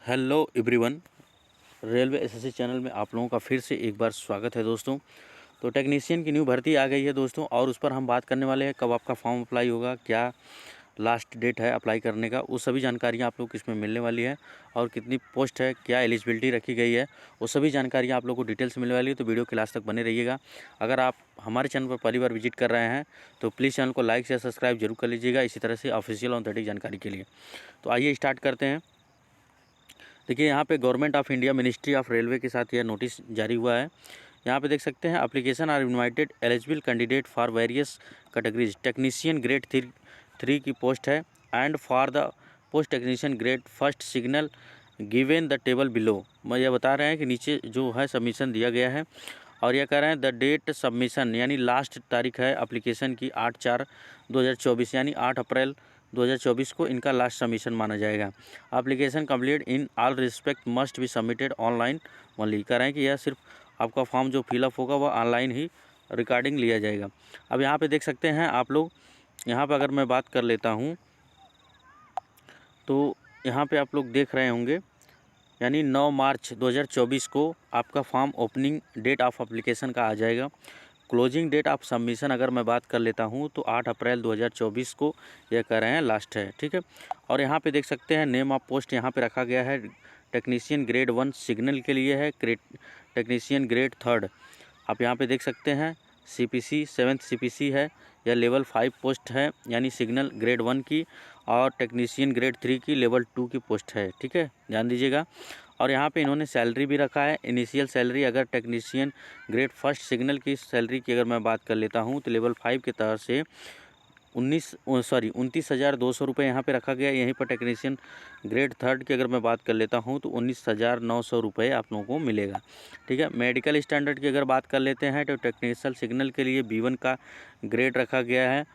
Hello everyone. Railway SSC channel में आप लोगों का फिर से एक बार स्वागत है दोस्तों। तो टेक्नीशियन की न्यू भर्ती आ गई है दोस्तों, और उस पर हम बात करने वाले हैं कब आपका फॉर्म अप्लाई होगा, क्या लास्ट डेट है अप्लाई करने का, वो सभी जानकारियाँ आप लोग को इसमें मिलने वाली है। और कितनी पोस्ट है, क्या एलिजिबिलिटी रखी गई है, वो सभी जानकारियाँ आप लोग को डिटेल से मिलने वाली है। तो वीडियो के लास्ट तक बने रहिएगा। अगर आप हमारे चैनल पर पहली बार विजिट कर रहे हैं तो प्लीज़ चैनल को लाइक से सब्सक्राइब जरूर कर लीजिएगा, इसी तरह से ऑफिशियल और ऑथेंटिक जानकारी के लिए। तो आइए स्टार्ट करते हैं। देखिए यहाँ पे government of India ministry of railway के साथ यह नोटिस जारी हुआ है। यहाँ पे देख सकते हैं, application are invited eligible candidate for various categories. Technician grade three की पोस्ट है, and for the post technician grade first signal given the table below. मैं ये बता रहे हैं कि नीचे जो है सबमिशन दिया गया है, और यह कह रहे हैं द डेट सबमिशन यानी लास्ट तारीख है एप्लीकेशन की 8/4/2024 यानी 8 अप्रैल 2024 को इनका लास्ट सबमिशन माना जाएगा। Application complete in all respect must be submitted online only. कह रहे हैं कि यह सिर्फ आपका फॉर्म जो फिलअप होगा वह ऑनलाइन ही रिकॉर्डिंग लिया जाएगा। अब यहाँ पे देख सकते हैं आप लोग, यहाँ पे अगर मैं बात कर लेता हूँ तो यहाँ पे आप लोग देख रहे होंगे, यानी 9 मार्च 2024 को आपका form opening date of application का आ जाएगा। क्लोजिंग डेट ऑफ सबमिशन अगर मैं बात कर लेता हूँ तो 8 अप्रैल 2024 को यह कह रहे हैं लास्ट है, ठीक है। और यहाँ पे देख सकते हैं नेम ऑफ पोस्ट यहाँ पे रखा गया है, टेक्नीशियन ग्रेड 1 सिग्नल के लिए है, टेक्नीशियन ग्रेड 3 आप यहाँ पे देख सकते हैं CPC 7th CPC है, यह लेवल 5 पोस्ट है यानी सिग्नल ग्रेड 1 की, और टेक्नीशियन ग्रेड 3 की लेवल 2 की पोस्ट है, ठीक है, ध्यान दीजिएगा। और यहाँ पे इन्होंने सैलरी भी रखा है। इनिशियल सैलरी अगर टेक्नीशियन ग्रेड फर्स्ट सिग्नल की सैलरी की अगर मैं बात कर लेता हूँ तो लेवल 5 की तरफ से 29,200 रुपये यहाँ पे रखा गया। यहीं पर टेक्नीशियन ग्रेड 3 की अगर मैं बात कर लेता हूँ तो 19,900 रुपये आप लोगों को मिलेगा, ठीक है। मेडिकल स्टैंडर्ड की अगर बात कर लेते हैं तो टेक्निकल सिग्नल के लिए B1 का ग्रेड रखा गया है।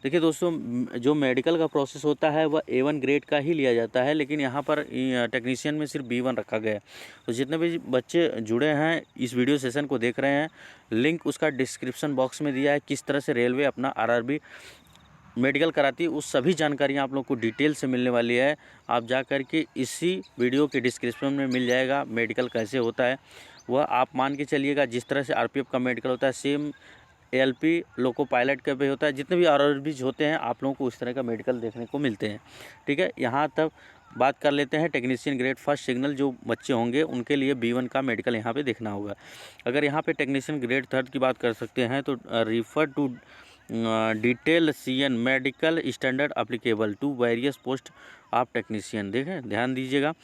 देखिए दोस्तों, जो मेडिकल का प्रोसेस होता है वह A1 ग्रेड का ही लिया जाता है, लेकिन यहाँ पर टेक्नीशियन में सिर्फ B1 रखा गया है। तो जितने भी बच्चे जुड़े हैं इस वीडियो सेशन को देख रहे हैं, लिंक उसका डिस्क्रिप्शन बॉक्स में दिया है। किस तरह से रेलवे अपना RRB मेडिकल कराती है उस सभी जानकारियाँ आप लोग को डिटेल से मिलने वाली है। आप जा कर के इसी वीडियो के डिस्क्रिप्शन में मिल जाएगा मेडिकल कैसे होता है। वह आप मान के चलिएगा जिस तरह से RPF का मेडिकल होता है सेम ALP लोको पायलट का भी होता है। जितने भी RRBs होते हैं आप लोगों को उस तरह का मेडिकल देखने को मिलते हैं, ठीक है। यहाँ तक बात कर लेते हैं टेक्नीशियन ग्रेड फर्स्ट सिग्नल जो बच्चे होंगे उनके लिए B1 का मेडिकल यहाँ पे देखना होगा। अगर यहाँ पे टेक्नीशियन ग्रेड 3 की बात कर सकते हैं तो refer to detail CN medical standard applicable to various post of technician. देखें, ध्यान दीजिएगा।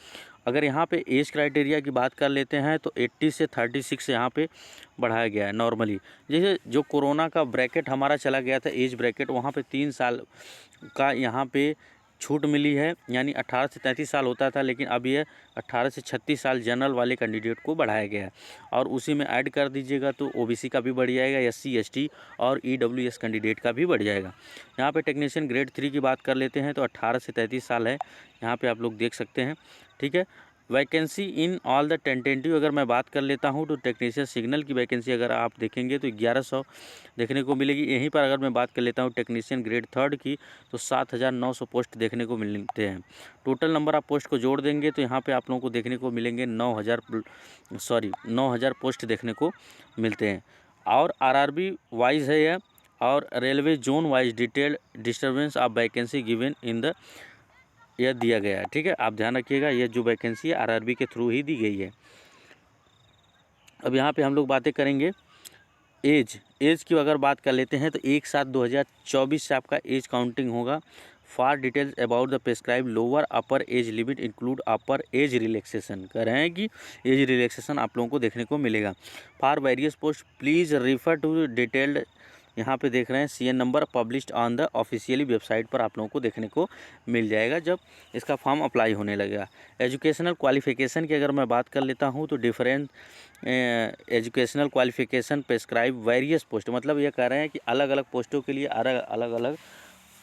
अगर यहाँ पे एज क्राइटेरिया की बात कर लेते हैं तो 80 से 36 यहाँ पे बढ़ाया गया है नॉर्मली। जैसे जो कोरोना का ब्रैकेट हमारा चला गया था एज ब्रैकेट, वहाँ पे 3 साल का यहाँ पे छूट मिली है, यानी 18 से 33 साल होता था, लेकिन अब ये 18 से 36 साल जनरल वाले कैंडिडेट को बढ़ाया गया है। और उसी में ऐड कर दीजिएगा तो OBC का भी बढ़ जाएगा, SC ST और EWS कैंडिडेट का भी बढ़ जाएगा। यहाँ पे टेक्नीशियन ग्रेड 3 की बात कर लेते हैं तो 18 से 33 साल है, यहाँ पे आप लोग देख सकते हैं, ठीक है। Vacancy in all the tentative अगर मैं बात कर लेता हूँ तो टेक्नीशियन सिग्नल की वैकेंसी अगर आप देखेंगे तो 1100 देखने को मिलेगी। यहीं पर अगर मैं बात कर लेता हूँ टेक्नीशियन ग्रेड 3 की तो 7,900 पोस्ट देखने को मिलते हैं। टोटल नंबर ऑफ पोस्ट को जोड़ देंगे तो यहाँ पे आप लोगों को देखने को मिलेंगे 9,000 पोस्ट देखने को मिलते हैं। और RRB वाइज है यह, और railway zone wise detailed disturbance of vacancy given in the यह दिया गया है, ठीक है। आप ध्यान रखिएगा, यह जो वैकेंसी है RRB के थ्रू ही दी गई है। अब यहाँ पे हम लोग बातें करेंगे एज की अगर बात कर लेते हैं तो 1/7/2024 से आपका एज काउंटिंग होगा। For details about the prescribe lower upper age limit include upper age relaxation, कह रहे हैं कि एज रिलैक्सेशन आप लोगों को देखने को मिलेगा। For various post please refer to detailed, यहाँ पे देख रहे हैं CN number published on the officially website पर आप लोगों को देखने को मिल जाएगा जब इसका फॉर्म अप्लाई होने लगेगा। एजुकेशनल क्वालिफिकेशन की अगर मैं बात कर लेता हूँ तो different educational qualification prescribe various post, मतलब ये कह रहे हैं कि अलग अलग पोस्टों के लिए अलग अलग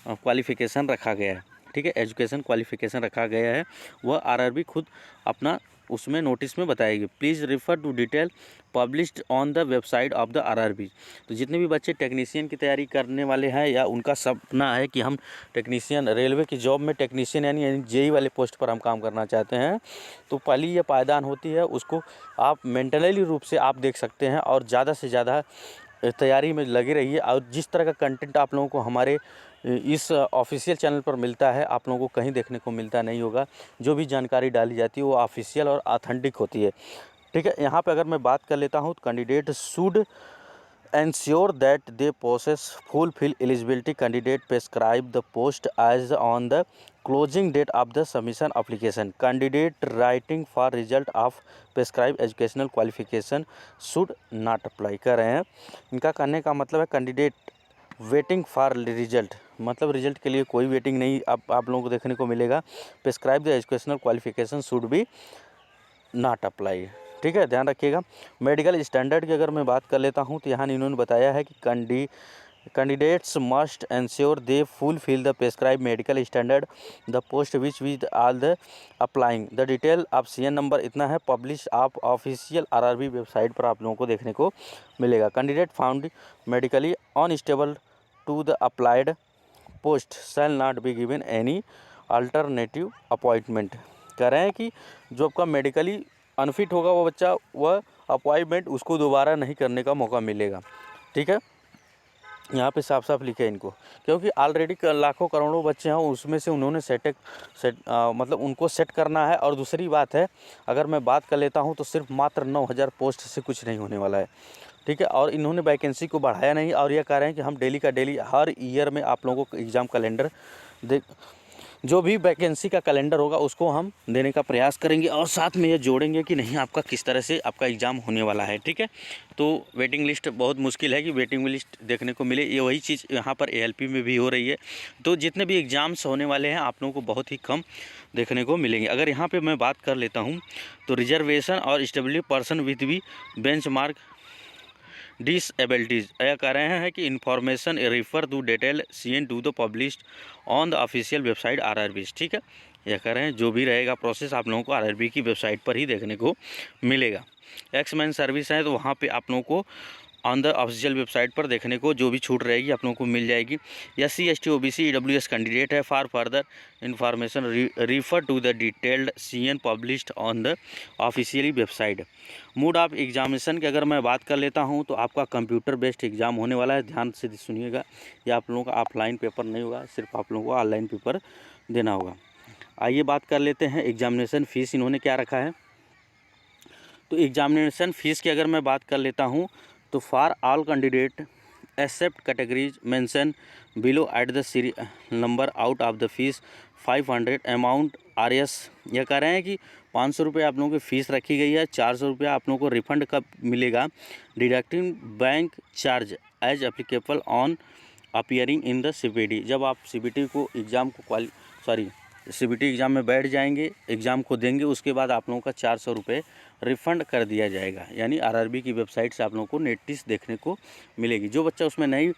क्वालिफिकेशन रखा गया है, ठीक ठीक है, एजुकेशन क्वालिफिकेशन रखा गया है, वह आरआरबी खुद अपना उसमें नोटिस में बताएगी। Please refer to detail published on the website of the RRB. तो जितने भी बच्चे टेक्नीशियन की तैयारी करने वाले हैं या उनका सपना है कि हम टेक्नीशियन रेलवे की जॉब में टेक्नीशियन यानी जेई वाले पोस्ट पर हम काम करना चाहते हैं, तो पहली ये पायदान होती है, उसको आप मेंटली रूप से आप देख सकते हैं और ज़्यादा से ज़्यादा तैयारी में लगे रहिए। और जिस तरह का कंटेंट आप लोगों को हमारे इस ऑफिशियल चैनल पर मिलता है, आप लोगों को कहीं देखने को मिलता नहीं होगा। जो भी जानकारी डाली जाती है वो ऑफिशियल और ऑथेंटिक होती है, ठीक है। यहाँ पे अगर मैं बात कर लेता हूँ, candidate should ensure that they possess fulfill eligibility candidate prescribe the post as on the closing date of the submission application. Candidate writing for result of prescribed educational qualification should not apply कर रहे हैं। इनका कहने का मतलब है candidate waiting for result, मतलब result के लिए कोई वेटिंग नहीं आप लोगों को देखने को मिलेगा। Prescribe the educational qualification should be not apply, ठीक है, ध्यान रखिएगा। मेडिकल स्टैंडर्ड की अगर मैं बात कर लेता हूं तो यहाँ इन्होंने बताया है कि candidates must ensure they fulfil the prescribe medical standard the post which with all the applying the detail of CN number इतना है पब्लिश आप ऑफिशियल आरआरबी वेबसाइट पर आप लोगों को देखने को मिलेगा। Candidate found medically unstable to the applied post shall not be given any alternative appointment. कह रहे हैं कि जो आपका मेडिकली अनफिट होगा वो बच्चा, वह अपॉइंटमेंट उसको दोबारा नहीं करने का मौका मिलेगा, ठीक है। यहाँ पे साफ साफ लिखे इनको, क्योंकि ऑलरेडी लाखों करोड़ों बच्चे हैं, उसमें से उन्होंने मतलब उनको सेट करना है। और दूसरी बात है, अगर मैं बात कर लेता हूँ तो सिर्फ मात्र 9000 पोस्ट से कुछ नहीं होने वाला है, ठीक है। और इन्होंने वैकेंसी को बढ़ाया नहीं, और यह कह रहे हैं कि हम डेली का डेली हर ईयर में आप लोगों को एग्ज़ाम कैलेंडर जो भी वैकेंसी का कैलेंडर होगा उसको हम देने का प्रयास करेंगे, और साथ में ये जोड़ेंगे कि नहीं आपका किस तरह से आपका एग्ज़ाम होने वाला है, ठीक है। तो वेटिंग लिस्ट बहुत मुश्किल है कि वेटिंग लिस्ट देखने को मिले, ये वही चीज़ यहाँ पर एएलपी में भी हो रही है। तो जितने भी एग्ज़ाम्स होने वाले हैं आप लोगों को बहुत ही कम देखने को मिलेंगे। अगर यहाँ पर मैं बात कर लेता हूँ तो रिजर्वेशन और स्टेबिलिटी पर्सन विथ भी बेंचमार्क डिसएबिलिटीज़, यह कह रहे हैं कि information refer to detail CN to the published on the official website RRB, ठीक है। यह कह रहे हैं जो भी रहेगा प्रोसेस आप लोगों को आरआरबी की वेबसाइट पर ही देखने को मिलेगा। एक्समैन सर्विस है तो वहाँ पे आप लोगों को ऑन द ऑफिशियल वेबसाइट पर देखने को जो भी छूट रहेगी आप लोगों को मिल जाएगी। SC ST OBC EWS candidate है, for further information refer to the detailed CN published on the officially website. Mode of examination की अगर मैं बात कर लेता हूं तो आपका कंप्यूटर बेस्ड एग्ज़ाम होने वाला है, ध्यान से सुनिएगा। यह आप लोगों का ऑफलाइन पेपर नहीं होगा, सिर्फ आप लोगों को ऑनलाइन पेपर देना होगा। आइए बात कर लेते हैं एग्जामिनेशन फ़ीस इन्होंने क्या रखा है। तो एग्जामिनेशन फ़ीस की अगर मैं बात कर लेता हूँ तो for all candidate except categories mention below at the serial number out of the fees 500 amount RS। यह कह रहे हैं कि 500 रुपये आप लोगों की फ़ीस रखी गई है, 400 रुपया आप लोगों को रिफंड कब मिलेगा, deducting bank charge as applicable on appearing in the CBT। जब आप CBT को एग्ज़ाम को CBT एग्ज़ाम में बैठ जाएंगे, एग्ज़ाम को देंगे, उसके बाद आप लोगों का 400 रुपये रिफ़ंड कर दिया जाएगा। यानी आरआरबी की वेबसाइट से आप लोगों को नोटिस देखने को मिलेगी। जो बच्चा उसमें नहीं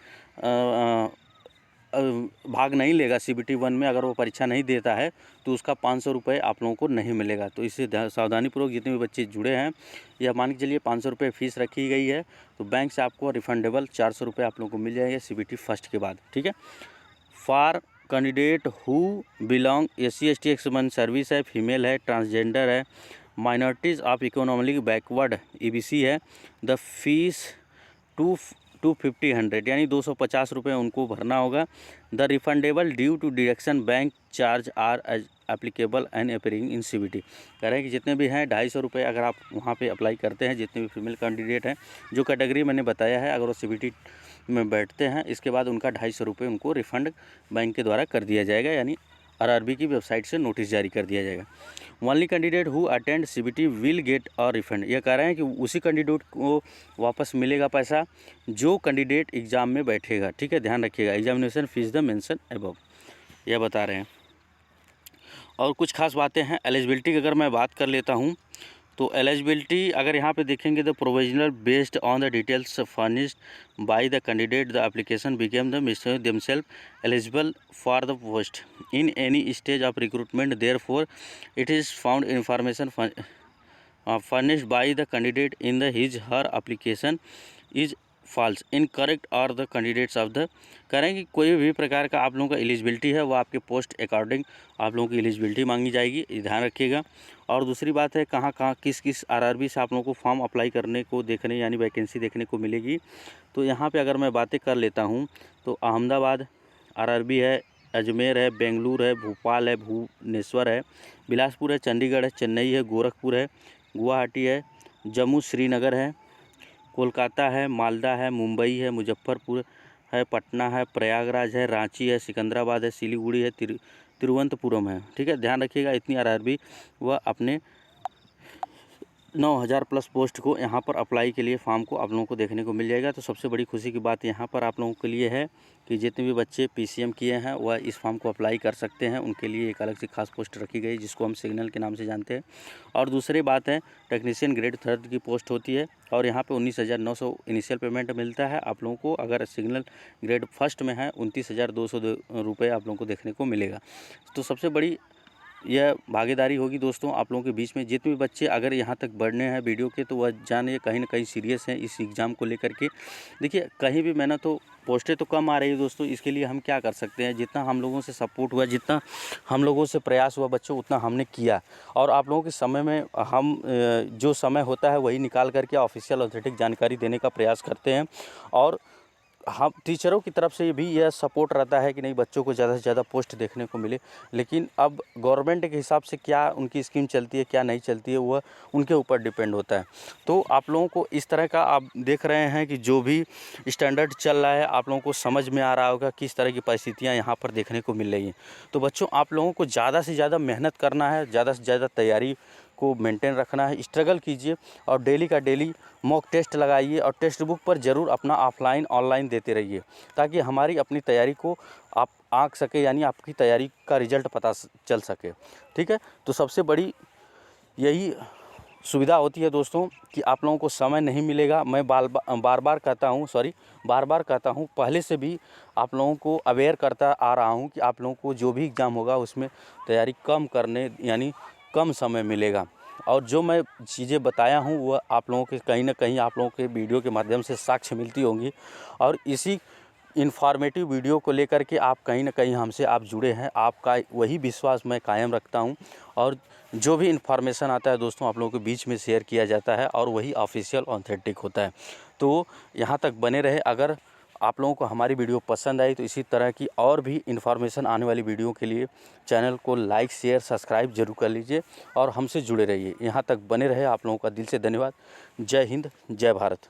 भाग नहीं लेगा CBT 1 में, अगर वो परीक्षा नहीं देता है तो उसका 500 रुपये आप लोगों को नहीं मिलेगा। तो इससे सावधानीपूर्वक जितने भी बच्चे जुड़े हैं, या मान के चलिए 500 रुपये फ़ीस रखी गई है तो बैंक से आपको रिफंडेबल 400 रुपये आप लोगों को मिल जाएंगे CBT फर्स्ट के बाद, ठीक है। For candidate who belong SC ST ex man service है, फीमेल है, ट्रांसजेंडर है, minorities of economically backward EBC है, द फीस 250 यानी 250 रुपये उनको भरना होगा। The refundable due to deduction bank charge are as applicable and appearing in CBT। कह रहे हैं कि जितने भी हैं 250 रुपये अगर आप वहाँ पे अप्लाई करते हैं, जितने भी फीमेल कैंडिडेट हैं, जो कैटेगरी मैंने बताया है, अगर वो CBT में बैठते हैं, इसके बाद उनका 250 रुपये उनको रिफ़ंड बैंक के द्वारा कर दिया जाएगा, यानी आरआरबी की वेबसाइट से नोटिस जारी कर दिया जाएगा। Only candidate who attend CBT will get a refund. यह कह रहे हैं कि उसी कैंडिडेट को वापस मिलेगा पैसा जो कैंडिडेट एग्ज़ाम में बैठेगा, ठीक है, ध्यान रखिएगा। Examination fees the mention above, यह बता रहे हैं। और कुछ खास बातें हैं एलिजिबिलिटी की अगर मैं बात कर लेता हूँ तो एलिजिबिलिटी अगर यहाँ पे देखेंगे तो provisional based on the details furnished by the candidate the application became the mister themselves eligible for the post in any stage of recruitment therefore it is found information furnished by the candidate in the his her application is false incorrect or the candidates of the कह रहे हैं कि कोई भी प्रकार का आप लोगों का एलिजिबिलिटी है वो आपके पोस्ट अकॉर्डिंग आप लोगों की एलिजिबिलिटी मांगी जाएगी, ये ध्यान रखिएगा। और दूसरी बात है कहाँ किस किस आरआरबी से आप लोगों को फॉर्म अप्लाई करने को देखने यानी वैकेंसी देखने को मिलेगी। तो यहाँ पे अगर मैं बातें कर लेता हूँ तो अहमदाबाद आरआरबी है, अजमेर है, बेंगलुरु है, भोपाल है, भुवनेश्वर है, बिलासपुर है, चंडीगढ़ है, चेन्नई है, गोरखपुर है, गुवाहाटी है, जम्मू श्रीनगर है, कोलकाता है, मालदा है, मुंबई है, मुजफ्फरपुर है, पटना है, प्रयागराज है, रांची है, सिकंदराबाद है, सिलीगुड़ी है, तिरुवनंतपुरम है। ठीक है, ध्यान रखिएगा इतनी आरआरबी वह अपने 9000 प्लस पोस्ट को यहाँ पर अप्लाई के लिए फॉर्म को आप लोगों को देखने को मिल जाएगा। तो सबसे बड़ी खुशी की बात यहाँ पर आप लोगों के लिए है कि जितने भी बच्चे पीसीएम किए हैं वह इस फॉर्म को अप्लाई कर सकते हैं, उनके लिए एक अलग से खास पोस्ट रखी गई जिसको हम सिग्नल के नाम से जानते हैं। और दूसरी बात है टेक्नीशियन ग्रेड 3 की पोस्ट होती है और यहाँ पे 19,900 इनिशियल पेमेंट मिलता है आप लोगों को। अगर सिग्नल ग्रेड 1 में है 29,200 रुपये आप लोगों को देखने को मिलेगा। तो सबसे बड़ी यह भागीदारी होगी दोस्तों आप लोगों के बीच में। जितने भी बच्चे अगर यहाँ तक बढ़ने हैं वीडियो के तो वह जाने कहीं ना कहीं सीरियस हैं इस एग्ज़ाम को लेकर के। देखिए कहीं भी मेहनत तो पोस्टें तो कम आ रही है दोस्तों, इसके लिए हम क्या कर सकते हैं, जितना हम लोगों से सपोर्ट हुआ, जितना हम लोगों से प्रयास हुआ बच्चों उतना हमने किया। और आप लोगों के समय में हम जो समय होता है वही निकाल करके ऑफिशियल ऑथेंटिक जानकारी देने का प्रयास करते हैं। और हम टीचरों की तरफ से भी यह सपोर्ट रहता है कि नहीं बच्चों को ज़्यादा से ज़्यादा पोस्ट देखने को मिले। लेकिन अब गवर्नमेंट के हिसाब से क्या उनकी स्कीम चलती है क्या नहीं चलती है वह उनके ऊपर डिपेंड होता है। तो आप लोगों को इस तरह का आप देख रहे हैं कि जो भी स्टैंडर्ड चल रहा है आप लोगों को समझ में आ रहा होगा किस तरह की परिस्थितियाँ यहाँ पर देखने को मिल रही हैं। तो बच्चों आप लोगों को ज़्यादा से ज़्यादा मेहनत करना है, ज़्यादा से ज़्यादा तैयारी को मेंटेन रखना है, स्ट्रगल कीजिए और डेली का डेली मॉक टेस्ट लगाइए और टेक्स्ट बुक पर ज़रूर अपना ऑफलाइन ऑनलाइन देते रहिए ताकि हमारी अपनी तैयारी को आप आंक सके यानी आपकी तैयारी का रिजल्ट पता चल सके। ठीक है, तो सबसे बड़ी यही सुविधा होती है दोस्तों कि आप लोगों को समय नहीं मिलेगा। मैं बार बार कहता हूँ पहले से भी आप लोगों को अवेयर करता आ रहा हूँ कि आप लोगों को जो भी एग्ज़ाम होगा उसमें तैयारी कम करने यानी कम समय मिलेगा। और जो मैं चीज़ें बताया हूँ वह आप लोगों के कहीं ना कहीं आप लोगों के वीडियो के माध्यम से साक्ष्य मिलती होंगी और इसी इन्फॉर्मेटिव वीडियो को लेकर के आप कहीं ना कहीं हमसे आप जुड़े हैं, आपका वही विश्वास मैं कायम रखता हूं। और जो भी इन्फॉर्मेशन आता है दोस्तों आप लोगों के बीच में शेयर किया जाता है और वही ऑफिशियल ऑथेंटिक होता है। तो यहाँ तक बने रहे। अगर आप लोगों को हमारी वीडियो पसंद आई तो इसी तरह की और भी इन्फॉर्मेशन आने वाली वीडियो के लिए चैनल को लाइक शेयर सब्सक्राइब जरूर कर लीजिए और हमसे जुड़े रहिए। यहाँ तक बने रहे। आप लोगों का दिल से धन्यवाद। जय हिंद, जय भारत।